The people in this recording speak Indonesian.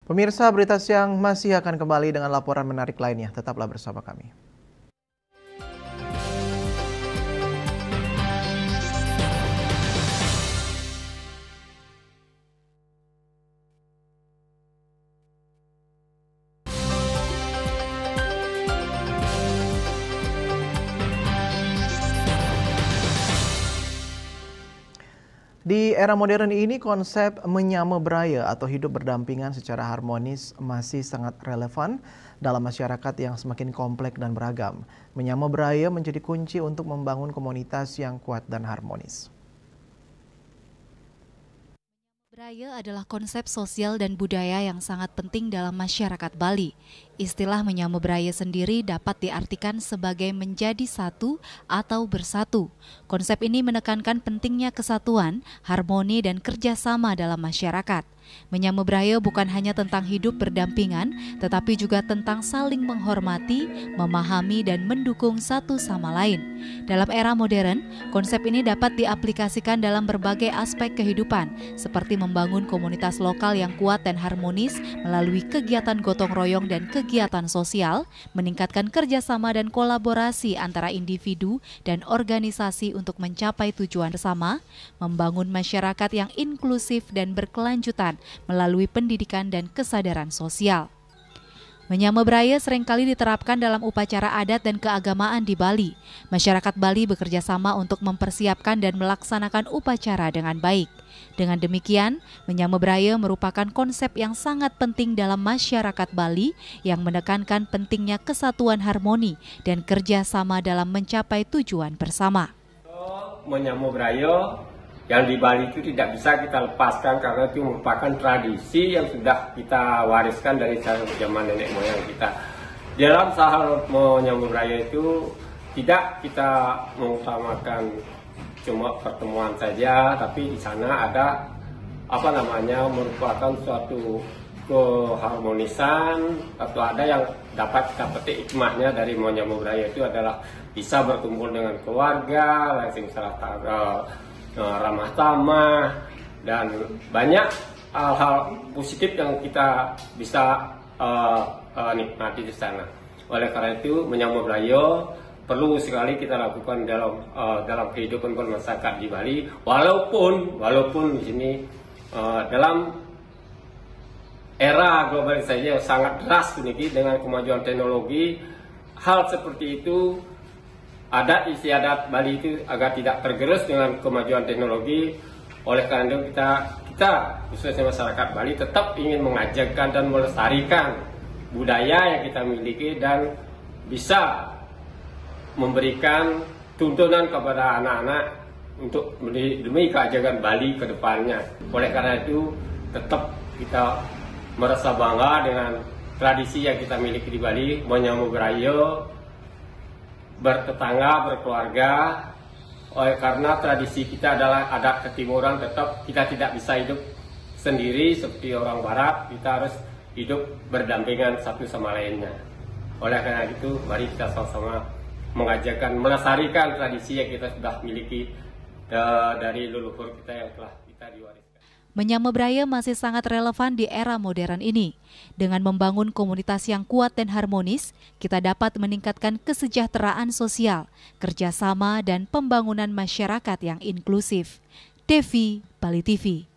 Pemirsa, berita siang masih akan kembali dengan laporan menarik lainnya. Tetaplah bersama kami. Di era modern ini, konsep menyamebraya atau hidup berdampingan secara harmonis masih sangat relevan dalam masyarakat yang semakin kompleks dan beragam. Menyamebraya menjadi kunci untuk membangun komunitas yang kuat dan harmonis. Menyamebraya adalah konsep sosial dan budaya yang sangat penting dalam masyarakat Bali. Istilah menyamebraya sendiri dapat diartikan sebagai menjadi satu atau bersatu. Konsep ini menekankan pentingnya kesatuan, harmoni, dan kerjasama dalam masyarakat. Menyamebraya bukan hanya tentang hidup berdampingan, tetapi juga tentang saling menghormati, memahami, dan mendukung satu sama lain. Dalam era modern, konsep ini dapat diaplikasikan dalam berbagai aspek kehidupan, seperti membangun komunitas lokal yang kuat dan harmonis melalui kegiatan gotong royong dan kegiatan sosial, meningkatkan kerjasama dan kolaborasi antara individu dan organisasi untuk mencapai tujuan bersama, membangun masyarakat yang inklusif dan berkelanjutan melalui pendidikan dan kesadaran sosial. Menyamebraya seringkali diterapkan dalam upacara adat dan keagamaan di Bali. Masyarakat Bali bekerja sama untuk mempersiapkan dan melaksanakan upacara dengan baik. Dengan demikian, menyamebraya merupakan konsep yang sangat penting dalam masyarakat Bali yang menekankan pentingnya kesatuan harmoni dan kerjasama dalam mencapai tujuan bersama. Menyamebraya yang di Bali itu tidak bisa kita lepaskan karena itu merupakan tradisi yang sudah kita wariskan dari zaman nenek moyang kita. Dalam hal menyamebraya itu tidak kita mengutamakan cuma pertemuan saja, tapi di sana ada merupakan suatu keharmonisan atau ada yang dapat kita petik hikmahnya dari menyamebraya itu adalah bisa berkumpul dengan keluarga, langsung ramah tamah, dan banyak hal-hal positif yang kita bisa nikmati di sana. Oleh karena itu, menyamebraya perlu sekali kita lakukan dalam kehidupan bermasyarakat di Bali. Walaupun di sini dalam era globalisasi yang sangat deras ini dengan kemajuan teknologi, hal seperti itu adat istiadat Bali itu agar tidak tergerus dengan kemajuan teknologi. Oleh karena itu kita khususnya masyarakat Bali tetap ingin mengajarkan dan melestarikan budaya yang kita miliki dan bisa memberikan tuntunan kepada anak-anak untuk demi keajaiban Bali ke depannya. Oleh karena itu tetap kita merasa bangga dengan tradisi yang kita miliki di Bali, menyamebraya, bertetangga, berkeluarga. Karena tradisi kita adalah adat ketimuran, tetap kita tidak bisa hidup sendiri seperti orang barat, kita harus hidup berdampingan satu sama lainnya. Oleh karena itu, mari kita sama-sama mengajarkan, melestarikan tradisi yang kita sudah miliki dari leluhur kita yang telah kita diwariskan. Menyamebraya masih sangat relevan di era modern ini. Dengan membangun komunitas yang kuat dan harmonis, kita dapat meningkatkan kesejahteraan sosial, kerjasama, dan pembangunan masyarakat yang inklusif. Devi, Bali TV.